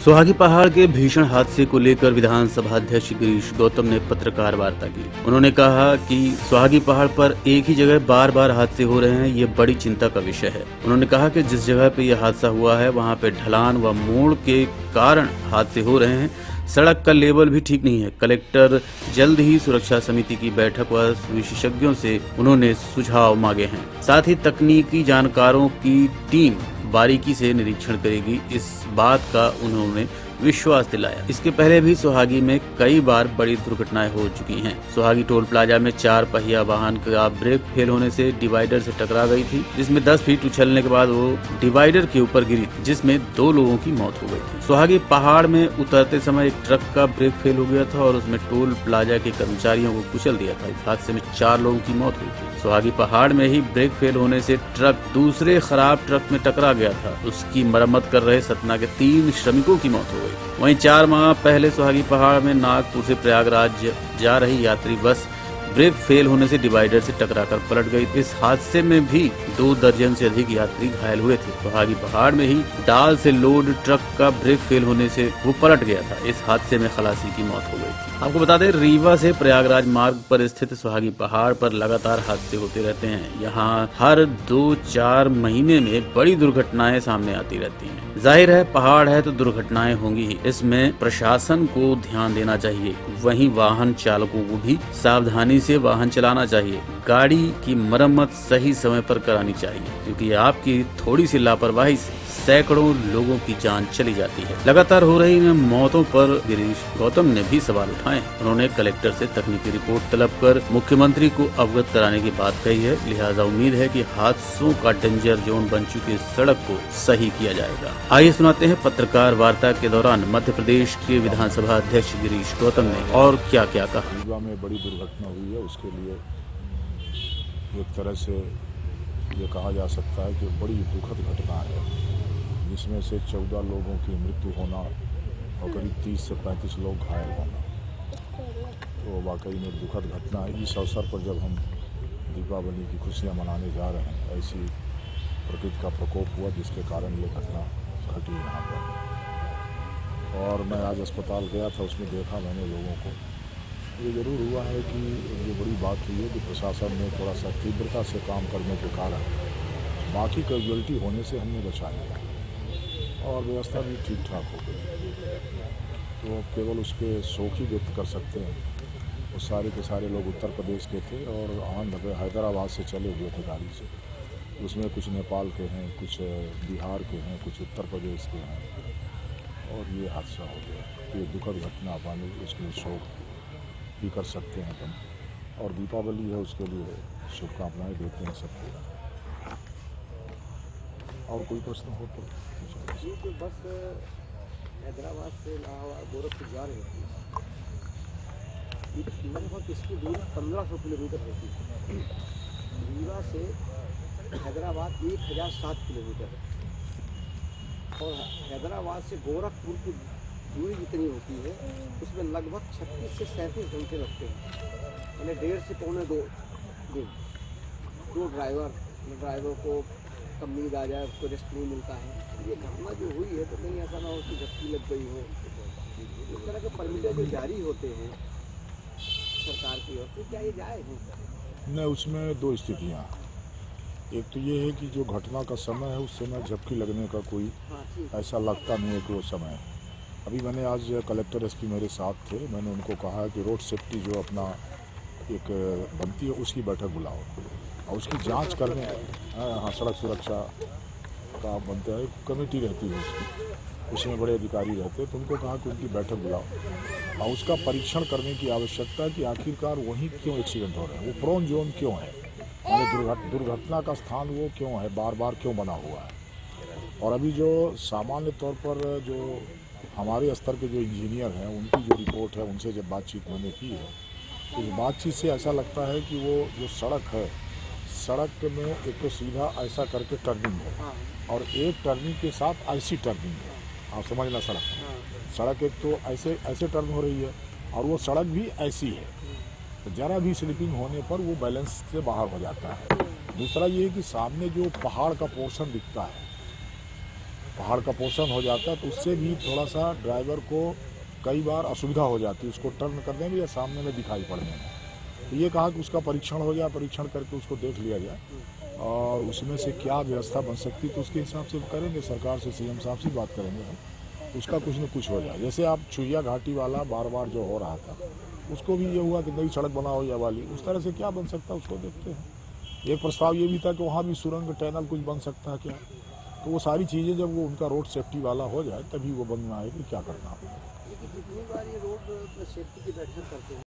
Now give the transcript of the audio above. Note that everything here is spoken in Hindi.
सुहागी पहाड़ के भीषण हादसे को लेकर विधानसभा अध्यक्ष गिरीश गौतम ने पत्रकार वार्ता की। उन्होंने कहा कि सुहागी पहाड़ पर एक ही जगह बार बार हादसे हो रहे हैं, ये बड़ी चिंता का विषय है। उन्होंने कहा कि जिस जगह पे यह हादसा हुआ है वहां पे ढलान व मोड़ के कारण हादसे हो रहे हैं। सड़क का लेवल भी ठीक नहीं है। कलेक्टर जल्द ही सुरक्षा समिति की बैठक व विशेषज्ञों से उन्होंने सुझाव मांगे हैं। साथ ही तकनीकी जानकारों की टीम बारीकी से निरीक्षण करेगी, इस बात का उन्होंने विश्वास दिलाया। इसके पहले भी सुहागी में कई बार बड़ी दुर्घटनाएं हो चुकी हैं। सुहागी टोल प्लाजा में 4 पहिया वाहन का ब्रेक फेल होने से डिवाइडर से टकरा गई थी, जिसमें 10 फीट उछलने के बाद वो डिवाइडर के ऊपर गिरी, जिसमें 2 लोगों की मौत हो गई थी। सुहागी पहाड़ में उतरते समय एक ट्रक का ब्रेक फेल हो गया था और उसमें टोल प्लाजा के कर्मचारियों को कुचल दिया था। इस हादसे में 4 लोगों की मौत हुई थी। सुहागी पहाड़ में ही ब्रेक फेल होने से ट्रक दूसरे खराब ट्रक में टकरा गया था। उसकी मरम्मत कर रहे सतना के 3 श्रमिकों की मौत हो गई। वहीं 4 माह पहले सुहागी पहाड़ में नागपुर से प्रयागराज जा रही यात्री बस ब्रेक फेल होने से डिवाइडर से टकराकर पलट गई। इस हादसे में भी 2 दर्जन से अधिक यात्री घायल हुए थे। सुहागी पहाड़ में ही डाल से लोड ट्रक का ब्रेक फेल होने से वो पलट गया था। इस हादसे में खलासी की मौत हो गई थी। आपको बता दें, रीवा से प्रयागराज मार्ग पर स्थित सुहागी पहाड़ पर लगातार हादसे होते रहते हैं। यहाँ हर 2-4 महीने में बड़ी दुर्घटनाएं सामने आती रहती हैं। जाहिर है, पहाड़ है तो दुर्घटनाएं होंगी ही। इसमें प्रशासन को ध्यान देना चाहिए। वहीं वाहन चालकों को भी सावधानी से वाहन चलाना चाहिए। गाड़ी की मरम्मत सही समय पर करानी चाहिए, क्योंकि आपकी थोड़ी सी लापरवाही से सैकड़ों लोगों की जान चली जाती है। लगातार हो रही इन मौतों पर गिरीश गौतम ने भी सवाल उठाए। उन्होंने कलेक्टर से तकनीकी रिपोर्ट तलब कर मुख्यमंत्री को अवगत कराने की बात कही है। लिहाजा उम्मीद है कि हादसों का डेंजर जोन बन चुकी सड़क को सही किया जाएगा। आइए सुनाते हैं पत्रकार वार्ता के दौरान मध्य प्रदेश के विधानसभा अध्यक्ष गिरीश गौतम ने और क्या क्या कहा। रीवा में बड़ी दुर्घटना हुई है, उसके लिए एक तरह से ये कहा जा सकता है कि बड़ी दुखद घटना है, जिसमें से 14 लोगों की मृत्यु होना और करीब 30 से 35 लोग घायल होना, तो वाकई में दुखद घटना है। इस अवसर पर जब हम दीपावली की खुशियां मनाने जा रहे हैं, ऐसी प्रकृति का प्रकोप हुआ जिसके कारण ये घटना घटी यहाँ पर। और मैं आज अस्पताल गया था, उसमें देखा मैंने लोगों को। ये ज़रूर हुआ है कि ये बड़ी बात हुई है कि प्रशासन ने थोड़ा सा तीव्रता से काम करने के कारण बाकी कैजुअल्टी होने से हमने बचा लिया और व्यवस्था भी ठीक ठाक हो गई। तो केवल उसके शोक ही व्यक्त कर सकते हैं। वो सारे के सारे लोग उत्तर प्रदेश के थे और हैदराबाद से चले हुए थे गाड़ी से। उसमें कुछ नेपाल के हैं, कुछ बिहार के हैं, कुछ उत्तर प्रदेश के हैं, और ये हादसा हो गया। ये दुखद घटना पाने उसमें शोक भी कर सकते हैं हम, और दीपावली है उसके लिए शुभकामनाएं देते हैं सबको। और कोई प्रश्न हो तो जी, जो बस हैदराबाद से इलाहाबाद गोरखपुर जा रही थी, लगभग इसकी दूरी 1500 किलोमीटर होती है। रीवा से हैदराबाद 1007 किलोमीटर है और हैदराबाद से गोरखपुर की दूरी जितनी होती है उसमें लगभग 36 से 37 घंटे लगते हैं, यानी 1.5 से पौने 2 दिन। जो ड्राइवर को कब नींद आ जाए, उसको रेस्ट नहीं मिलता है। ये घटना जो हुई है तो कहीं ऐसा ना हो कि झटकी लग गई हो। इस तरह के परमिटें जो जारी होते हैं सरकार की ओर से, क्या ये जायज़ है? नहीं, उसमें 2 स्थितियाँ। एक तो ये है कि जो घटना का समय है उस समय झपकी लगने का कोई ऐसा लगता नहीं है कि वो समय है। अभी मैंने आज कलेक्टर एसपी मेरे साथ थे, मैंने उनको कहा कि रोड सेफ्टी जो अपना एक बनती है उसकी बैठक बुलाओ और उसकी जांच करने। हाँ, सड़क सुरक्षा का बनता है, कमेटी रहती है उसमें बड़े अधिकारी रहते हैं, तो उनको कहा कि उनकी बैठक बुलाओ और उसका परीक्षण करने की आवश्यकता है कि आखिरकार वहीं क्यों एक्सीडेंट हो रहे हैं, वो प्रोन जोन क्यों है, दुर्घटना का स्थान वो क्यों है, बार बार क्यों बना हुआ है। और अभी जो सामान्य तौर पर जो हमारे स्तर के जो इंजीनियर हैं उनकी जो रिपोर्ट है, उनसे जब बातचीत मैंने की है, तो इस बातचीत से ऐसा लगता है कि वो जो सड़क है, सड़क में एक तो सीधा ऐसा करके टर्निंग है और एक टर्निंग के साथ ऐसी टर्निंग है, आप समझना। सड़क एक तो ऐसे टर्न हो रही है और वो सड़क भी ऐसी है, तो ज़रा भी स्लिपिंग होने पर वो बैलेंस से बाहर हो जाता है। दूसरा ये है कि सामने जो पहाड़ का पोर्शन दिखता है पहाड़ का पोषण हो जाता है, तो उससे भी थोड़ा सा ड्राइवर को कई बार असुविधा हो जाती है उसको टर्न करने में या सामने में दिखाई पड़ने में। तो ये कहा कि उसका परीक्षण हो जाए, परीक्षण करके उसको देख लिया जाए और उसमें से क्या व्यवस्था बन सकती है तो उसके हिसाब से करेंगे, सरकार से सीएम साहब से बात करेंगे, उसका कुछ न कुछ हो जाए। जैसे आप छुइया घाटी वाला बार बार जो हो रहा था, उसको भी ये हुआ कि नई सड़क बनाओ या वाली, उस तरह से क्या बन सकता है उसको देखते हैं। एक प्रस्ताव ये भी था कि वहाँ भी सुरंग टनल कुछ बन सकता है क्या, तो वो सारी चीज़ें जब वो उनका रोड सेफ्टी वाला हो जाए तभी वो बनना है कि क्या करना है। कितनी बार ये रोड सेफ्टी की बैठक करते हैं?